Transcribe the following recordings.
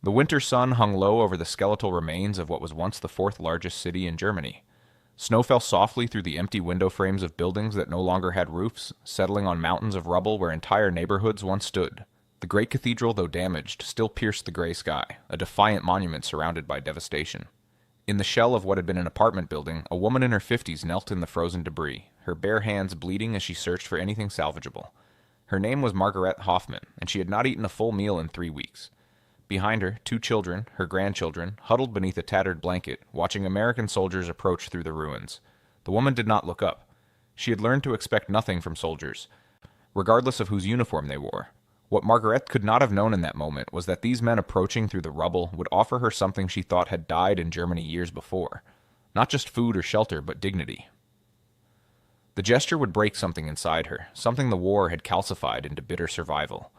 The winter sun hung low over the skeletal remains of what was once the fourth largest city in Germany. Snow fell softly through the empty window frames of buildings that no longer had roofs, settling on mountains of rubble where entire neighborhoods once stood. The great cathedral, though damaged, still pierced the gray sky, a defiant monument surrounded by devastation. In the shell of what had been an apartment building, a woman in her 50s knelt in the frozen debris, her bare hands bleeding as she searched for anything salvageable. Her name was Margaret Hoffman, and she had not eaten a full meal in 3 weeks. Behind her, 2 children, her grandchildren, huddled beneath a tattered blanket, watching American soldiers approach through the ruins. The woman did not look up. She had learned to expect nothing from soldiers, regardless of whose uniform they wore. What Margaret could not have known in that moment was that these men approaching through the rubble would offer her something she thought had died in Germany years before. Not just food or shelter, but dignity. The gesture would break something inside her, something the war had calcified into bitter survival.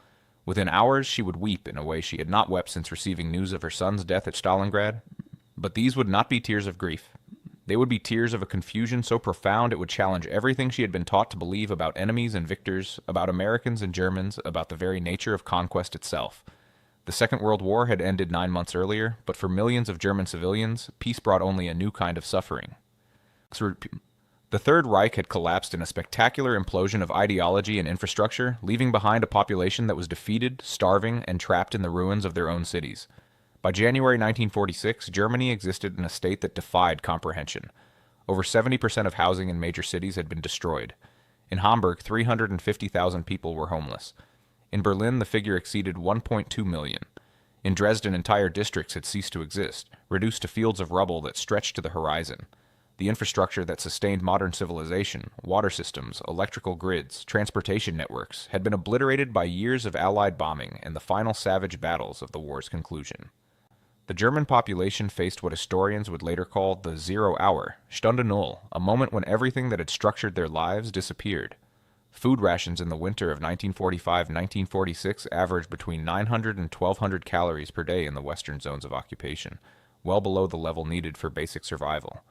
Within hours, she would weep in a way she had not wept since receiving news of her son's death at Stalingrad. But these would not be tears of grief. They would be tears of a confusion so profound it would challenge everything she had been taught to believe about enemies and victors, about Americans and Germans, about the very nature of conquest itself. The Second World War had ended 9 months earlier, but for millions of German civilians, peace brought only a new kind of suffering. The Third Reich had collapsed in a spectacular implosion of ideology and infrastructure, leaving behind a population that was defeated, starving, and trapped in the ruins of their own cities. By January 1946, Germany existed in a state that defied comprehension. Over 70% of housing in major cities had been destroyed. In Hamburg, 350,000 people were homeless. In Berlin, the figure exceeded 1.2 million. In Dresden, entire districts had ceased to exist, reduced to fields of rubble that stretched to the horizon. The infrastructure that sustained modern civilization, water systems, electrical grids, transportation networks, had been obliterated by years of Allied bombing and the final savage battles of the war's conclusion. The German population faced what historians would later call the Zero Hour, Stunde Null, a moment when everything that had structured their lives disappeared. Food rations in the winter of 1945-1946 averaged between 900 and 1,200 calories per day in the western zones of occupation, well below the level needed for basic survival.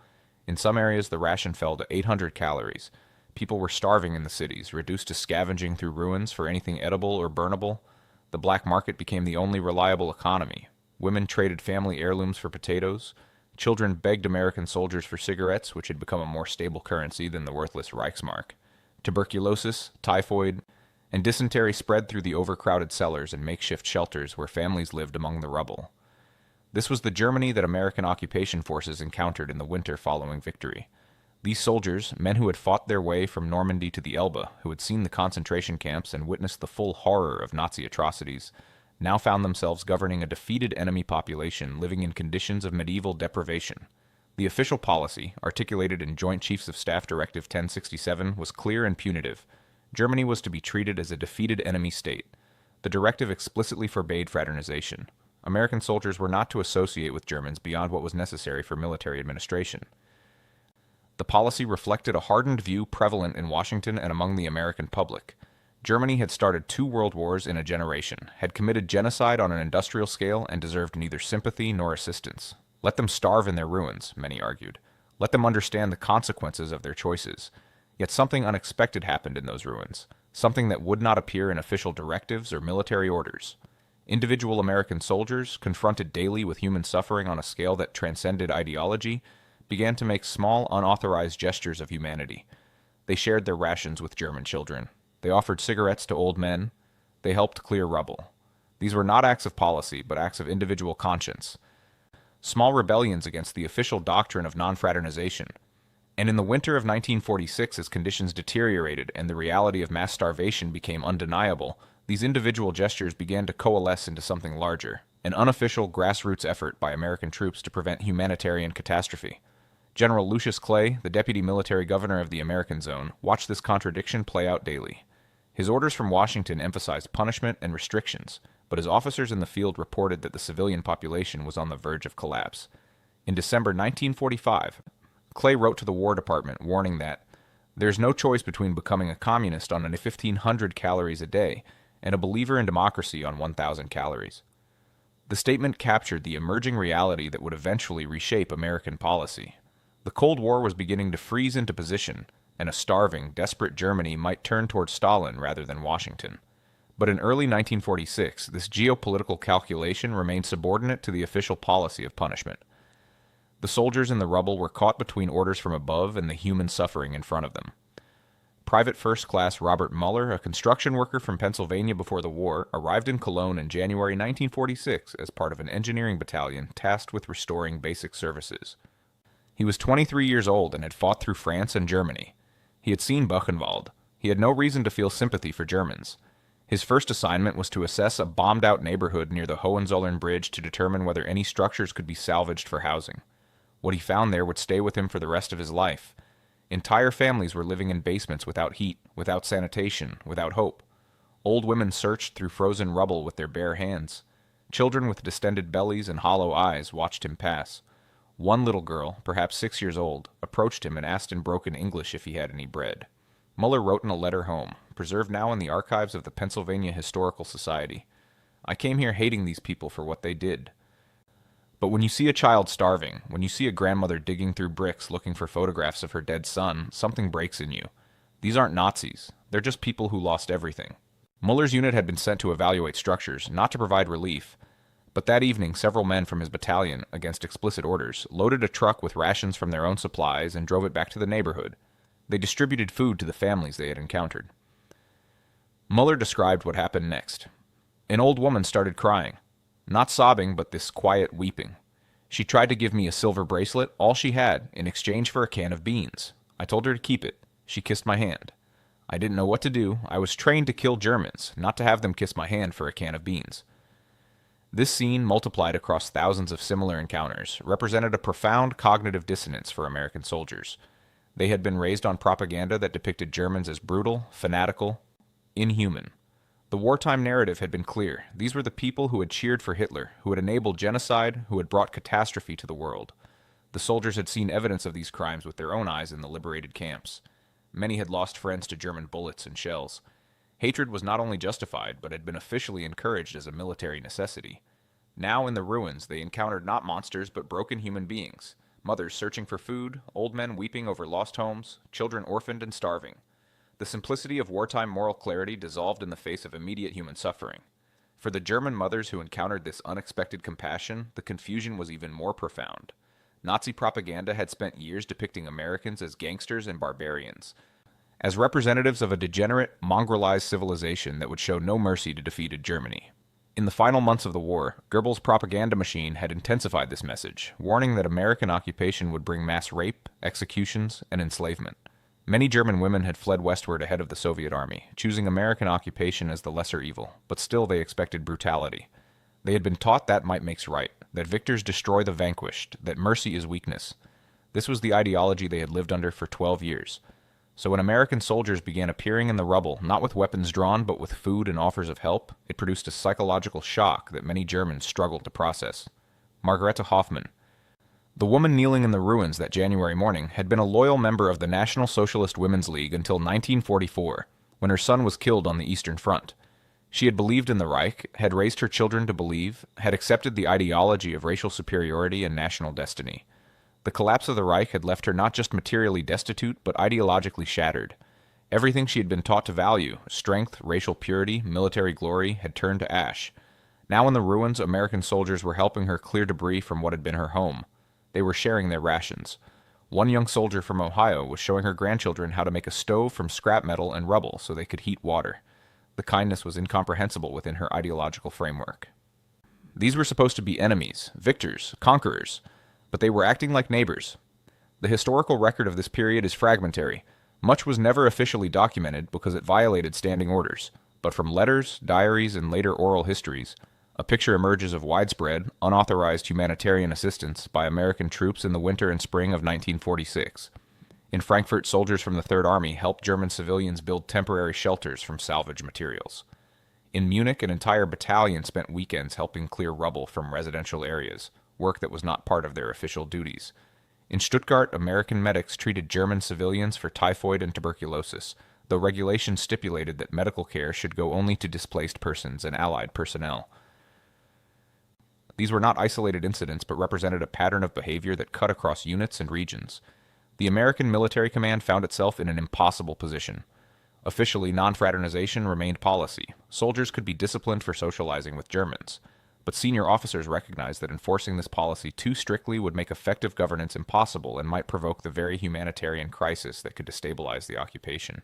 In some areas, the ration fell to 800 calories. People were starving in the cities, reduced to scavenging through ruins for anything edible or burnable. The black market became the only reliable economy. Women traded family heirlooms for potatoes. Children begged American soldiers for cigarettes, which had become a more stable currency than the worthless Reichsmark. Tuberculosis, typhoid, and dysentery spread through the overcrowded cellars and makeshift shelters where families lived among the rubble. This was the Germany that American occupation forces encountered in the winter following victory. These soldiers, men who had fought their way from Normandy to the Elbe, who had seen the concentration camps and witnessed the full horror of Nazi atrocities, now found themselves governing a defeated enemy population living in conditions of medieval deprivation. The official policy, articulated in Joint Chiefs of Staff Directive 1067, was clear and punitive. Germany was to be treated as a defeated enemy state. The directive explicitly forbade fraternization. American soldiers were not to associate with Germans beyond what was necessary for military administration. The policy reflected a hardened view prevalent in Washington and among the American public. Germany had started 2 world wars in a generation, had committed genocide on an industrial scale, and deserved neither sympathy nor assistance. Let them starve in their ruins, many argued. Let them understand the consequences of their choices. Yet something unexpected happened in those ruins, something that would not appear in official directives or military orders. Individual American soldiers, confronted daily with human suffering on a scale that transcended ideology, began to make small, unauthorized gestures of humanity. They shared their rations with German children. They offered cigarettes to old men. They helped clear rubble. These were not acts of policy, but acts of individual conscience. Small rebellions against the official doctrine of non-fraternization. And in the winter of 1946, as conditions deteriorated and the reality of mass starvation became undeniable, these individual gestures began to coalesce into something larger, an unofficial grassroots effort by American troops to prevent humanitarian catastrophe. General Lucius Clay, the deputy military governor of the American Zone, watched this contradiction play out daily. His orders from Washington emphasized punishment and restrictions, but his officers in the field reported that the civilian population was on the verge of collapse. In December 1945, Clay wrote to the War Department warning that there's no choice between becoming a communist on 1,500 calories a day and a believer in democracy on 1,000 calories. The statement captured the emerging reality that would eventually reshape American policy. The Cold War was beginning to freeze into position, and a starving, desperate Germany might turn toward Stalin rather than Washington. But in early 1946, this geopolitical calculation remained subordinate to the official policy of punishment. The soldiers in the rubble were caught between orders from above and the human suffering in front of them. Private First Class Robert Muller, a construction worker from Pennsylvania before the war, arrived in Cologne in January 1946 as part of an engineering battalion tasked with restoring basic services. He was 23 years old and had fought through France and Germany. He had seen Buchenwald. He had no reason to feel sympathy for Germans. His first assignment was to assess a bombed-out neighborhood near the Hohenzollern Bridge to determine whether any structures could be salvaged for housing. What he found there would stay with him for the rest of his life. Entire families were living in basements without heat, without sanitation, without hope. Old women searched through frozen rubble with their bare hands. Children with distended bellies and hollow eyes watched him pass. One little girl, perhaps 6 years old, approached him and asked in broken English if he had any bread. Muller wrote in a letter home, preserved now in the archives of the Pennsylvania Historical Society. "I came here hating these people for what they did. But when you see a child starving, when you see a grandmother digging through bricks looking for photographs of her dead son, something breaks in you. These aren't Nazis. They're just people who lost everything." Muller's unit had been sent to evaluate structures, not to provide relief. But that evening, several men from his battalion, against explicit orders, loaded a truck with rations from their own supplies and drove it back to the neighborhood. They distributed food to the families they had encountered. Muller described what happened next. An old woman started crying. Not sobbing, but this quiet weeping. She tried to give me a silver bracelet, all she had, in exchange for a can of beans. I told her to keep it. She kissed my hand. I didn't know what to do. I was trained to kill Germans, not to have them kiss my hand for a can of beans. This scene, multiplied across thousands of similar encounters, represented a profound cognitive dissonance for American soldiers. They had been raised on propaganda that depicted Germans as brutal, fanatical, inhuman. The wartime narrative had been clear. These were the people who had cheered for Hitler, who had enabled genocide, who had brought catastrophe to the world. The soldiers had seen evidence of these crimes with their own eyes in the liberated camps. Many had lost friends to German bullets and shells. Hatred was not only justified, but had been officially encouraged as a military necessity. Now in the ruins, they encountered not monsters, but broken human beings. Mothers searching for food, old men weeping over lost homes, children orphaned and starving. The simplicity of wartime moral clarity dissolved in the face of immediate human suffering. For the German mothers who encountered this unexpected compassion, the confusion was even more profound. Nazi propaganda had spent years depicting Americans as gangsters and barbarians, as representatives of a degenerate, mongrelized civilization that would show no mercy to defeated Germany. In the final months of the war, Goebbels' propaganda machine had intensified this message, warning that American occupation would bring mass rape, executions, and enslavement. Many German women had fled westward ahead of the Soviet army, choosing American occupation as the lesser evil, but still they expected brutality. They had been taught that might makes right, that victors destroy the vanquished, that mercy is weakness. This was the ideology they had lived under for 12 years. So when American soldiers began appearing in the rubble, not with weapons drawn, but with food and offers of help, it produced a psychological shock that many Germans struggled to process. Margarete Hoffmann, the woman kneeling in the ruins that January morning, had been a loyal member of the National Socialist Women's League until 1944, when her son was killed on the Eastern Front. She had believed in the Reich, had raised her children to believe, had accepted the ideology of racial superiority and national destiny. The collapse of the Reich had left her not just materially destitute, but ideologically shattered. Everything she had been taught to value, strength, racial purity, military glory, had turned to ash. Now in the ruins, American soldiers were helping her clear debris from what had been her home. They were sharing their rations. One young soldier from Ohio was showing her grandchildren how to make a stove from scrap metal and rubble so they could heat water. The kindness was incomprehensible within her ideological framework. These were supposed to be enemies, victors, conquerors, but they were acting like neighbors. The historical record of this period is fragmentary. Much was never officially documented because it violated standing orders, but from letters, diaries, and later oral histories, a picture emerges of widespread, unauthorized humanitarian assistance by American troops in the winter and spring of 1946. In Frankfurt, soldiers from the Third Army helped German civilians build temporary shelters from salvage materials. In Munich, an entire battalion spent weekends helping clear rubble from residential areas, work that was not part of their official duties. In Stuttgart, American medics treated German civilians for typhoid and tuberculosis, though regulations stipulated that medical care should go only to displaced persons and Allied personnel. These were not isolated incidents, but represented a pattern of behavior that cut across units and regions. The American military command found itself in an impossible position. Officially, non-fraternization remained policy. Soldiers could be disciplined for socializing with Germans. But senior officers recognized that enforcing this policy too strictly would make effective governance impossible and might provoke the very humanitarian crisis that could destabilize the occupation.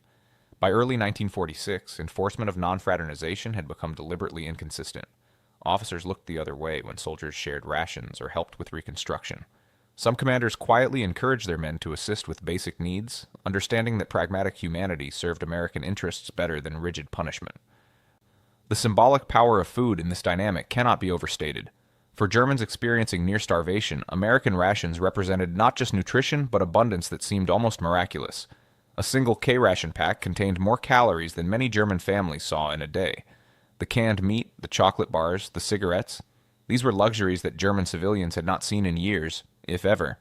By early 1946, enforcement of non-fraternization had become deliberately inconsistent. Officers looked the other way when soldiers shared rations or helped with reconstruction. Some commanders quietly encouraged their men to assist with basic needs, understanding that pragmatic humanity served American interests better than rigid punishment. The symbolic power of food in this dynamic cannot be overstated. For Germans experiencing near starvation, American rations represented not just nutrition, but abundance that seemed almost miraculous. A single K-ration pack contained more calories than many German families saw in a day. The canned meat, the chocolate bars, the cigarettes, these were luxuries that German civilians had not seen in years, if ever.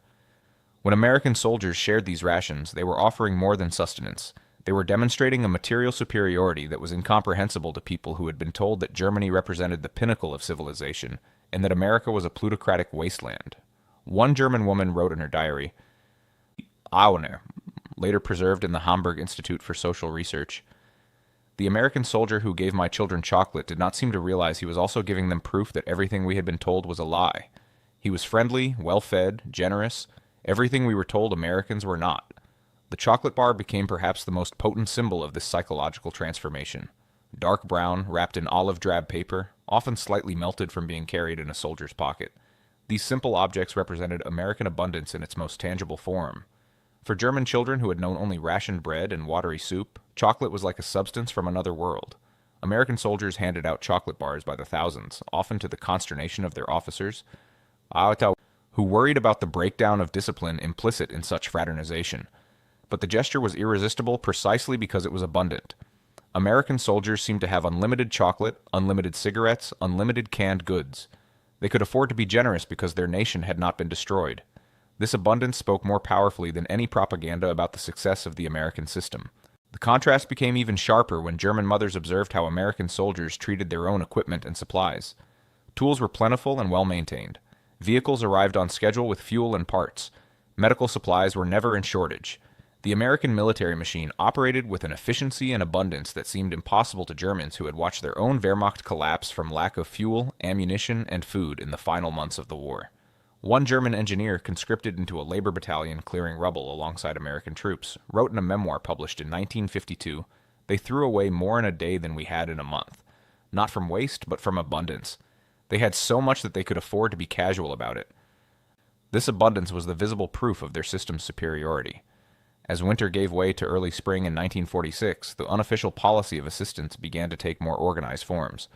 When American soldiers shared these rations, they were offering more than sustenance. They were demonstrating a material superiority that was incomprehensible to people who had been told that Germany represented the pinnacle of civilization, and that America was a plutocratic wasteland. One German woman wrote in her diary, Auner, later preserved in the Hamburg Institute for Social Research, "The American soldier who gave my children chocolate did not seem to realize he was also giving them proof that everything we had been told was a lie. He was friendly, well-fed, generous, everything we were told Americans were not. The chocolate bar became perhaps the most potent symbol of this psychological transformation. Dark brown, wrapped in olive drab paper, often slightly melted from being carried in a soldier's pocket. These simple objects represented American abundance in its most tangible form. For German children who had known only rationed bread and watery soup, chocolate was like a substance from another world. American soldiers handed out chocolate bars by the thousands, often to the consternation of their officers, who worried about the breakdown of discipline implicit in such fraternization. But the gesture was irresistible precisely because it was abundant. American soldiers seemed to have unlimited chocolate, unlimited cigarettes, unlimited canned goods. They could afford to be generous because their nation had not been destroyed. This abundance spoke more powerfully than any propaganda about the success of the American system. The contrast became even sharper when German mothers observed how American soldiers treated their own equipment and supplies. Tools were plentiful and well maintained. Vehicles arrived on schedule with fuel and parts. Medical supplies were never in shortage. The American military machine operated with an efficiency and abundance that seemed impossible to Germans who had watched their own Wehrmacht collapse from lack of fuel, ammunition, and food in the final months of the war. One German engineer, conscripted into a labor battalion clearing rubble alongside American troops, wrote in a memoir published in 1952, "They threw away more in a day than we had in a month. Not from waste, but from abundance. They had so much that they could afford to be casual about it." This abundance was the visible proof of their system's superiority. As winter gave way to early spring in 1946, the unofficial policy of assistance began to take more organized forms.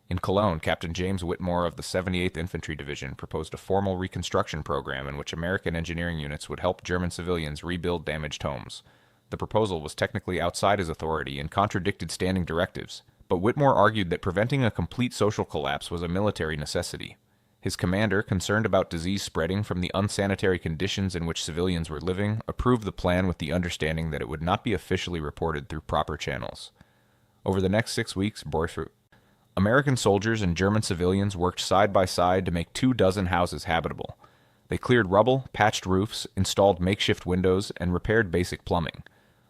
In Cologne, Captain James Whitmore of the 78th Infantry Division proposed a formal reconstruction program in which American engineering units would help German civilians rebuild damaged homes. The proposal was technically outside his authority and contradicted standing directives, but Whitmore argued that preventing a complete social collapse was a military necessity. His commander, concerned about disease spreading from the unsanitary conditions in which civilians were living, approved the plan with the understanding that it would not be officially reported through proper channels. Over the next 6 weeks, American soldiers and German civilians worked side by side to make 24 houses habitable. They cleared rubble, patched roofs, installed makeshift windows, and repaired basic plumbing.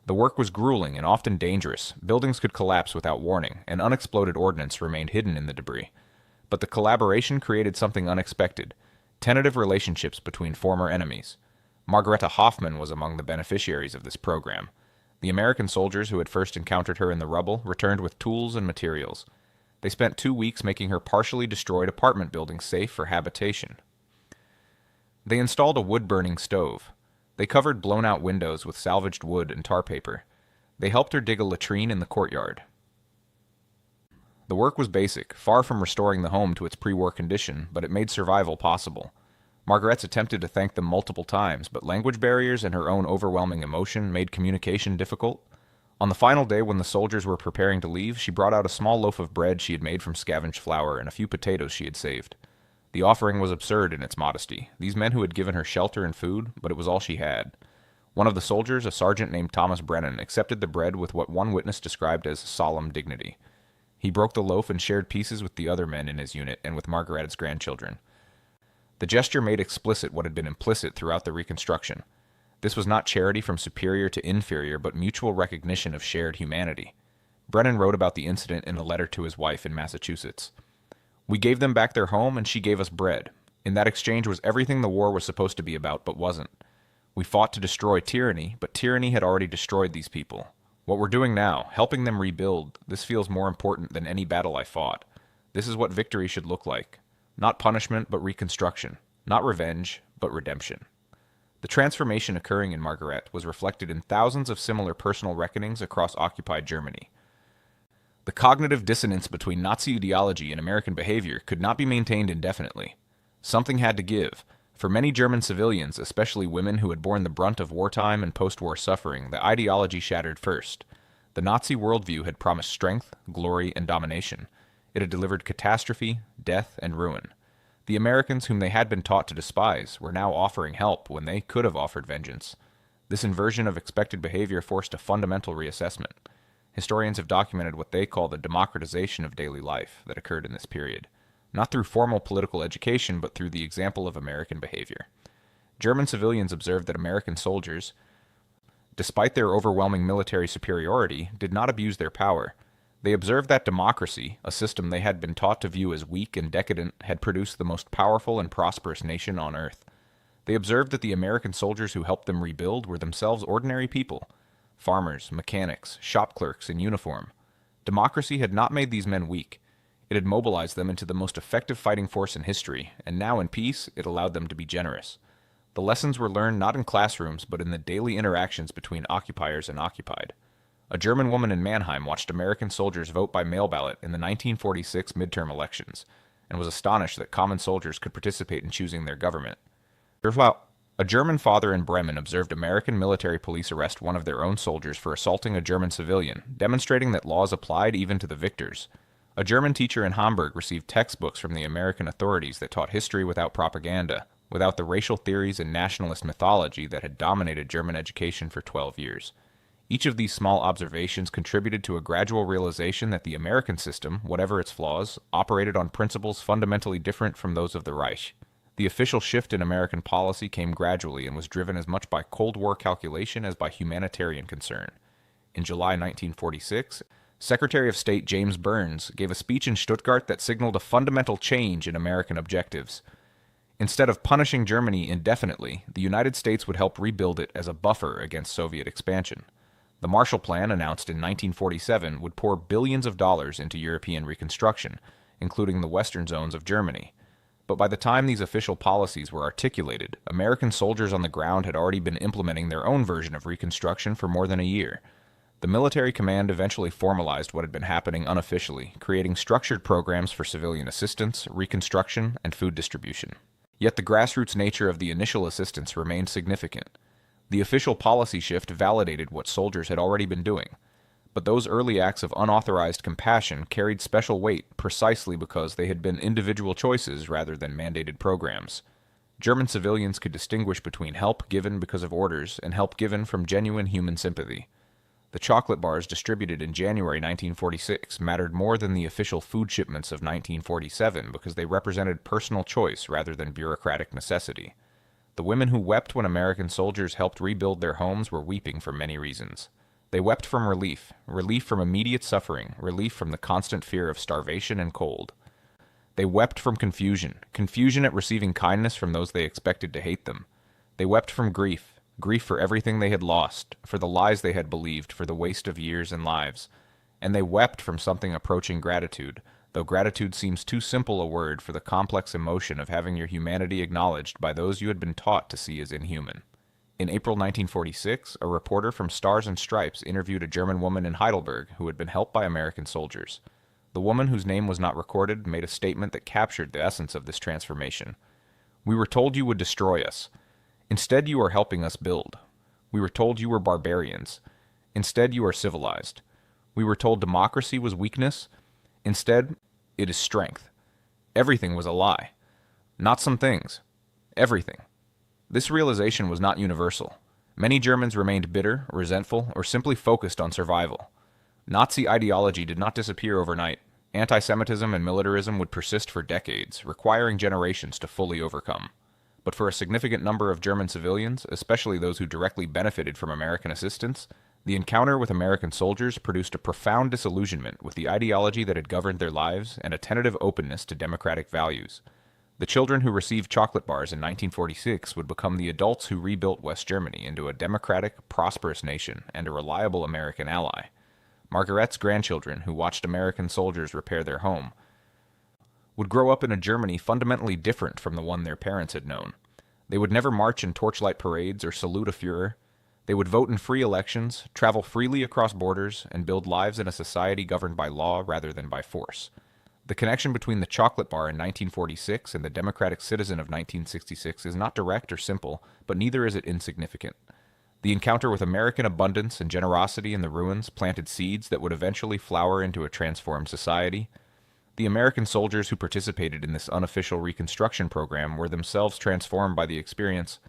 The work was grueling and often dangerous. Buildings could collapse without warning, and unexploded ordnance remained hidden in the debris. But the collaboration created something unexpected: tentative relationships between former enemies. Margareta Hoffmann was among the beneficiaries of this program. The American soldiers who had first encountered her in the rubble returned with tools and materials. They spent 2 weeks making her partially destroyed apartment building safe for habitation. They installed a wood-burning stove. They covered blown-out windows with salvaged wood and tar paper. They helped her dig a latrine in the courtyard. The work was basic, far from restoring the home to its pre-war condition, but it made survival possible. Margaret's attempted to thank them multiple times, but language barriers and her own overwhelming emotion made communication difficult. On the final day when the soldiers were preparing to leave, she brought out a small loaf of bread she had made from scavenged flour and a few potatoes she had saved. The offering was absurd in its modesty. These men who had given her shelter and food, but it was all she had. One of the soldiers, a sergeant named Thomas Brennan, accepted the bread with what one witness described as solemn dignity. He broke the loaf and shared pieces with the other men in his unit and with Margaret's grandchildren. The gesture made explicit what had been implicit throughout the reconstruction. This was not charity from superior to inferior, but mutual recognition of shared humanity. Brennan wrote about the incident in a letter to his wife in Massachusetts. "We gave them back their home, and she gave us bread. In that exchange was everything the war was supposed to be about, but wasn't. We fought to destroy tyranny, but tyranny had already destroyed these people. What we're doing now, helping them rebuild, this feels more important than any battle I fought. This is what victory should look like. Not punishment, but reconstruction. Not revenge, but redemption." The transformation occurring in Margaret was reflected in thousands of similar personal reckonings across occupied Germany. The cognitive dissonance between Nazi ideology and American behavior could not be maintained indefinitely. Something had to give. For many German civilians, especially women who had borne the brunt of wartime and post-war suffering, the ideology shattered first. The Nazi worldview had promised strength, glory, and domination. It had delivered catastrophe, death, and ruin. The Americans whom they had been taught to despise were now offering help when they could have offered vengeance. This inversion of expected behavior forced a fundamental reassessment. Historians have documented what they call the democratization of daily life that occurred in this period, not through formal political education, but through the example of American behavior. German civilians observed that American soldiers, despite their overwhelming military superiority, did not abuse their power. They observed that democracy, a system they had been taught to view as weak and decadent, had produced the most powerful and prosperous nation on earth. They observed that the American soldiers who helped them rebuild were themselves ordinary people, farmers, mechanics, shop clerks in uniform. Democracy had not made these men weak. It had mobilized them into the most effective fighting force in history, and now in peace, it allowed them to be generous. The lessons were learned not in classrooms, but in the daily interactions between occupiers and occupied. A German woman in Mannheim watched American soldiers vote by mail ballot in the 1946 midterm elections, and was astonished that common soldiers could participate in choosing their government. A German father in Bremen observed American military police arrest one of their own soldiers for assaulting a German civilian, demonstrating that laws applied even to the victors. A German teacher in Hamburg received textbooks from the American authorities that taught history without propaganda, without the racial theories and nationalist mythology that had dominated German education for 12 years. Each of these small observations contributed to a gradual realization that the American system, whatever its flaws, operated on principles fundamentally different from those of the Reich. The official shift in American policy came gradually and was driven as much by Cold War calculation as by humanitarian concern. In July 1946, Secretary of State James Burns gave a speech in Stuttgart that signaled a fundamental change in American objectives. Instead of punishing Germany indefinitely, the United States would help rebuild it as a buffer against Soviet expansion. The Marshall Plan, announced in 1947, would pour billions of dollars into European reconstruction, including the western zones of Germany. But by the time these official policies were articulated, American soldiers on the ground had already been implementing their own version of reconstruction for more than a year. The military command eventually formalized what had been happening unofficially, creating structured programs for civilian assistance, reconstruction, and food distribution. Yet the grassroots nature of the initial assistance remained significant. The official policy shift validated what soldiers had already been doing, but those early acts of unauthorized compassion carried special weight precisely because they had been individual choices rather than mandated programs. German civilians could distinguish between help given because of orders and help given from genuine human sympathy. The chocolate bars distributed in January 1946 mattered more than the official food shipments of 1947 because they represented personal choice rather than bureaucratic necessity. The women who wept when American soldiers helped rebuild their homes were weeping for many reasons. They wept from relief, relief from immediate suffering, relief from the constant fear of starvation and cold. They wept from confusion, confusion at receiving kindness from those they expected to hate them. They wept from grief, grief for everything they had lost, for the lies they had believed, for the waste of years and lives. And they wept from something approaching gratitude, though gratitude seems too simple a word for the complex emotion of having your humanity acknowledged by those you had been taught to see as inhuman. In April 1946, a reporter from Stars and Stripes interviewed a German woman in Heidelberg who had been helped by American soldiers. The woman, whose name was not recorded, made a statement that captured the essence of this transformation. "We were told you would destroy us. Instead, you are helping us build. We were told you were barbarians. Instead, you are civilized. We were told democracy was weakness. Instead, it is strength. Everything was a lie. Not some things. Everything." This realization was not universal. Many Germans remained bitter, resentful, or simply focused on survival. Nazi ideology did not disappear overnight. Anti-Semitism and militarism would persist for decades, requiring generations to fully overcome. But for a significant number of German civilians, especially those who directly benefited from American assistance, the encounter with American soldiers produced a profound disillusionment with the ideology that had governed their lives and a tentative openness to democratic values. The children who received chocolate bars in 1946 would become the adults who rebuilt West Germany into a democratic, prosperous nation and a reliable American ally. Margaret's grandchildren, who watched American soldiers repair their home, would grow up in a Germany fundamentally different from the one their parents had known. They would never march in torchlight parades or salute a Führer. They would vote in free elections, travel freely across borders, and build lives in a society governed by law rather than by force. The connection between the chocolate bar in 1946 and the democratic citizen of 1966 is not direct or simple, but neither is it insignificant. The encounter with American abundance and generosity in the ruins planted seeds that would eventually flower into a transformed society. The American soldiers who participated in this unofficial reconstruction program were themselves transformed by the experience.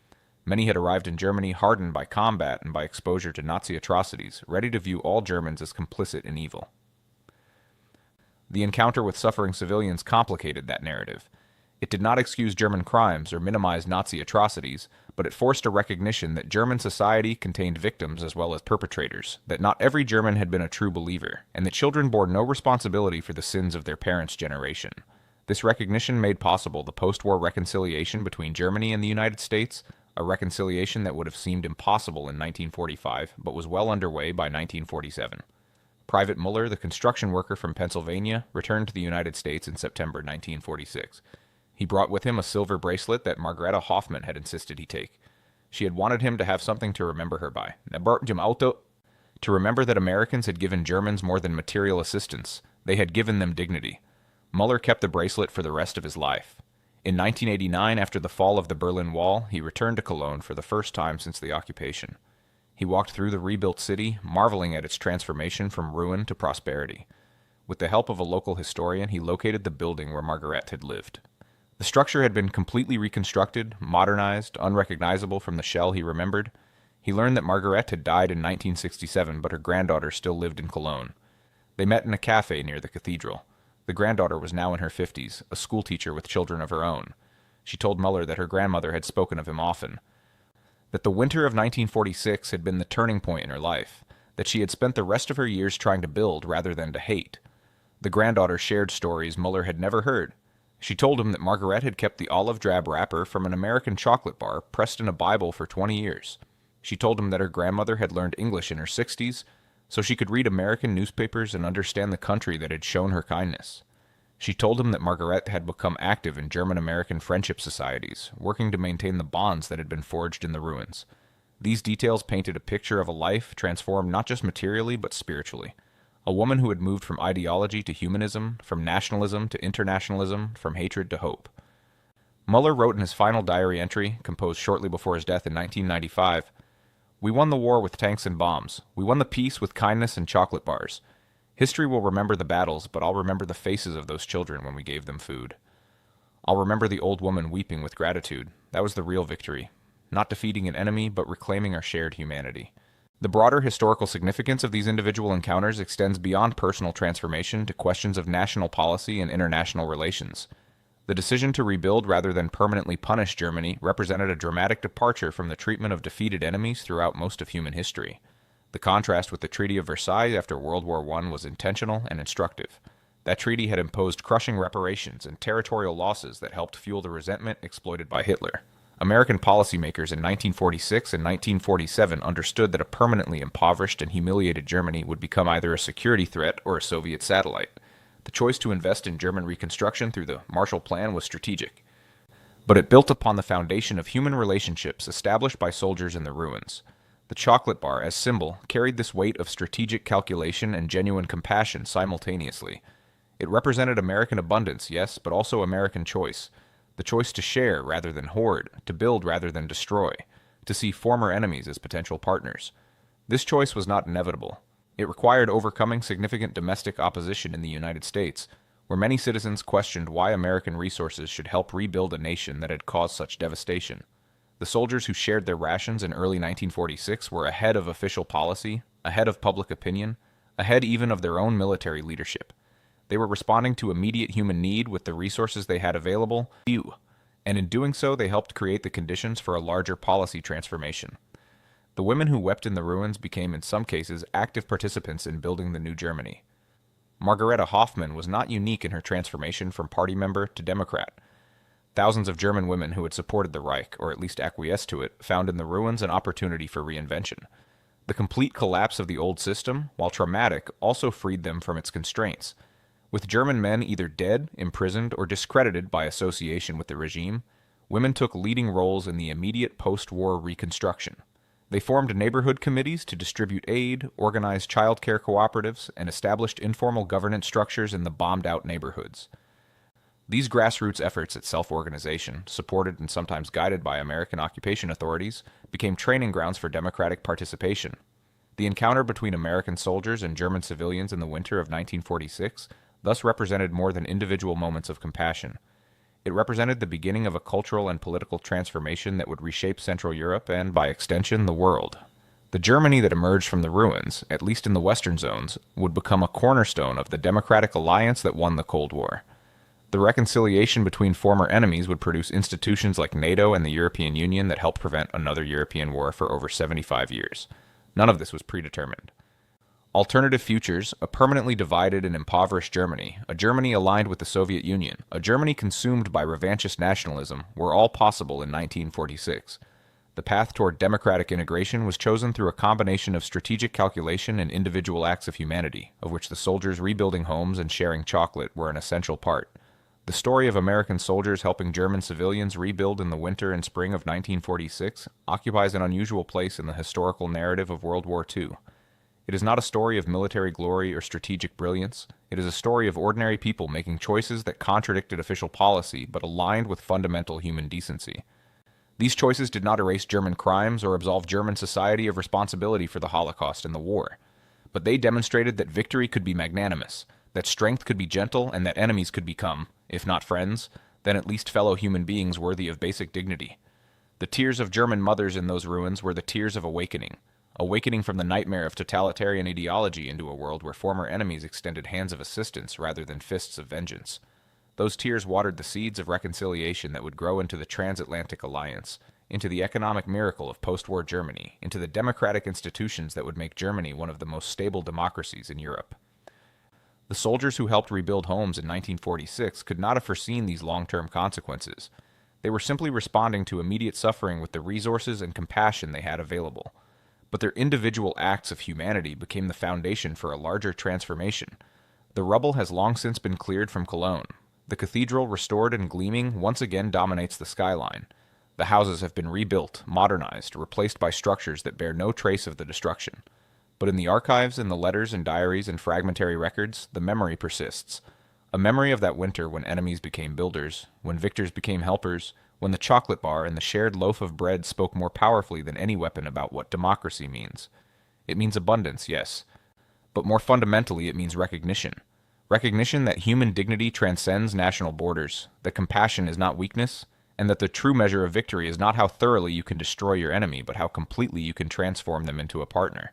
Many had arrived in Germany hardened by combat and by exposure to Nazi atrocities, ready to view all Germans as complicit in evil. The encounter with suffering civilians complicated that narrative. It did not excuse German crimes or minimize Nazi atrocities, but it forced a recognition that German society contained victims as well as perpetrators, that not every German had been a true believer, and that children bore no responsibility for the sins of their parents' generation. This recognition made possible the post-war reconciliation between Germany and the United States, a reconciliation that would have seemed impossible in 1945, but was well underway by 1947. Private Muller, the construction worker from Pennsylvania, returned to the United States in September 1946. He brought with him a silver bracelet that Margareta Hoffman had insisted he take. She had wanted him to have something to remember her by. To remember that Americans had given Germans more than material assistance. They had given them dignity. Muller kept the bracelet for the rest of his life. In 1989, after the fall of the Berlin Wall, he returned to Cologne for the first time since the occupation. He walked through the rebuilt city, marveling at its transformation from ruin to prosperity. With the help of a local historian, he located the building where Margaret had lived. The structure had been completely reconstructed, modernized, unrecognizable from the shell he remembered. He learned that Margaret had died in 1967, but her granddaughter still lived in Cologne. They met in a cafe near the cathedral. The granddaughter was now in her 50s, a schoolteacher with children of her own. She told Muller that her grandmother had spoken of him often, that the winter of 1946 had been the turning point in her life, that she had spent the rest of her years trying to build rather than to hate. The granddaughter shared stories Muller had never heard. She told him that Margaret had kept the olive drab wrapper from an American chocolate bar pressed in a Bible for 20 years. She told him that her grandmother had learned English in her 60s, so she could read American newspapers and understand the country that had shown her kindness. She told him that Margaret had become active in German-American friendship societies, working to maintain the bonds that had been forged in the ruins. These details painted a picture of a life transformed not just materially but spiritually. A woman who had moved from ideology to humanism, from nationalism to internationalism, from hatred to hope. Muller wrote in his final diary entry, composed shortly before his death in 1995, "We won the war with tanks and bombs. We won the peace with kindness and chocolate bars. History will remember the battles, but I'll remember the faces of those children when we gave them food. I'll remember the old woman weeping with gratitude. That was the real victory. Not defeating an enemy, but reclaiming our shared humanity." The broader historical significance of these individual encounters extends beyond personal transformation to questions of national policy and international relations. The decision to rebuild rather than permanently punish Germany represented a dramatic departure from the treatment of defeated enemies throughout most of human history. The contrast with the Treaty of Versailles after World War I was intentional and instructive. That treaty had imposed crushing reparations and territorial losses that helped fuel the resentment exploited by Hitler. American policymakers in 1946 and 1947 understood that a permanently impoverished and humiliated Germany would become either a security threat or a Soviet satellite. The choice to invest in German reconstruction through the Marshall Plan was strategic, but it built upon the foundation of human relationships established by soldiers in the ruins. The chocolate bar, as symbol, carried this weight of strategic calculation and genuine compassion simultaneously. It represented American abundance, yes, but also American choice. The choice to share rather than hoard, to build rather than destroy, to see former enemies as potential partners. This choice was not inevitable. It required overcoming significant domestic opposition in the United States, where many citizens questioned why American resources should help rebuild a nation that had caused such devastation. The soldiers who shared their rations in early 1946 were ahead of official policy, ahead of public opinion, ahead even of their own military leadership. They were responding to immediate human need with the resources they had available. and in doing so they helped create the conditions for a larger policy transformation. The women who wept in the ruins became in some cases active participants in building the new Germany. Margareta Hoffmann was not unique in her transformation from party member to Democrat. Thousands of German women who had supported the Reich, or at least acquiesced to it, found in the ruins an opportunity for reinvention. The complete collapse of the old system, while traumatic, also freed them from its constraints. With German men either dead, imprisoned, or discredited by association with the regime, women took leading roles in the immediate post-war reconstruction. They formed neighborhood committees to distribute aid, organized childcare cooperatives, and established informal governance structures in the bombed-out neighborhoods. These grassroots efforts at self-organization, supported and sometimes guided by American occupation authorities, became training grounds for democratic participation. The encounter between American soldiers and German civilians in the winter of 1946 thus represented more than individual moments of compassion. It represented the beginning of a cultural and political transformation that would reshape Central Europe and, by extension, the world. The Germany that emerged from the ruins, at least in the western zones, would become a cornerstone of the democratic alliance that won the Cold War. The reconciliation between former enemies would produce institutions like NATO and the European Union that helped prevent another European war for over 75 years. None of this was predetermined. Alternative futures, a permanently divided and impoverished Germany, a Germany aligned with the Soviet Union, a Germany consumed by revanchist nationalism, were all possible in 1946. The path toward democratic integration was chosen through a combination of strategic calculation and individual acts of humanity, of which the soldiers rebuilding homes and sharing chocolate were an essential part. The story of American soldiers helping German civilians rebuild in the winter and spring of 1946 occupies an unusual place in the historical narrative of World War II. It is not a story of military glory or strategic brilliance. It is a story of ordinary people making choices that contradicted official policy but aligned with fundamental human decency. These choices did not erase German crimes or absolve German society of responsibility for the Holocaust and the war. But they demonstrated that victory could be magnanimous, that strength could be gentle, and that enemies could become, if not friends, then at least fellow human beings worthy of basic dignity. The tears of German mothers in those ruins were the tears of awakening from the nightmare of totalitarian ideology into a world where former enemies extended hands of assistance rather than fists of vengeance. Those tears watered the seeds of reconciliation that would grow into the transatlantic alliance, into the economic miracle of post-war Germany, into the democratic institutions that would make Germany one of the most stable democracies in Europe. The soldiers who helped rebuild homes in 1946 could not have foreseen these long-term consequences. They were simply responding to immediate suffering with the resources and compassion they had available. But their individual acts of humanity became the foundation for a larger transformation. The rubble has long since been cleared from Cologne. The cathedral, restored and gleaming, once again dominates the skyline. The houses have been rebuilt, modernized, replaced by structures that bear no trace of the destruction. But in the archives, in the letters and diaries and fragmentary records, the memory persists. A memory of that winter when enemies became builders, when victors became helpers, when the chocolate bar and the shared loaf of bread spoke more powerfully than any weapon about what democracy means. It means abundance, yes. But more fundamentally, it means recognition. Recognition that human dignity transcends national borders, that compassion is not weakness, and that the true measure of victory is not how thoroughly you can destroy your enemy, but how completely you can transform them into a partner.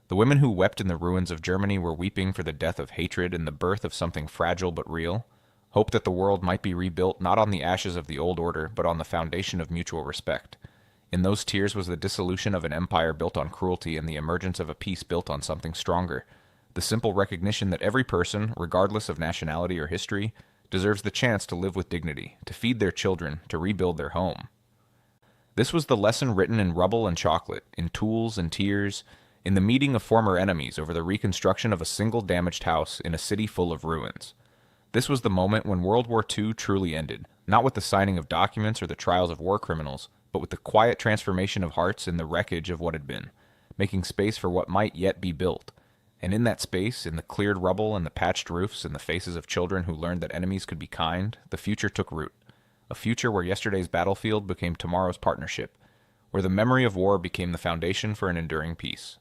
The women who wept in the ruins of Germany were weeping for the death of hatred and the birth of something fragile but real. Hope that the world might be rebuilt not on the ashes of the old order, but on the foundation of mutual respect. In those tears was the dissolution of an empire built on cruelty and the emergence of a peace built on something stronger. The simple recognition that every person, regardless of nationality or history, deserves the chance to live with dignity, to feed their children, to rebuild their home. This was the lesson written in rubble and chocolate, in tools and tears, in the meeting of former enemies over the reconstruction of a single damaged house in a city full of ruins. This was the moment when World War II truly ended, not with the signing of documents or the trials of war criminals, but with the quiet transformation of hearts in the wreckage of what had been, making space for what might yet be built. And in that space, in the cleared rubble and the patched roofs and the faces of children who learned that enemies could be kind, the future took root. A future where yesterday's battlefield became tomorrow's partnership, where the memory of war became the foundation for an enduring peace.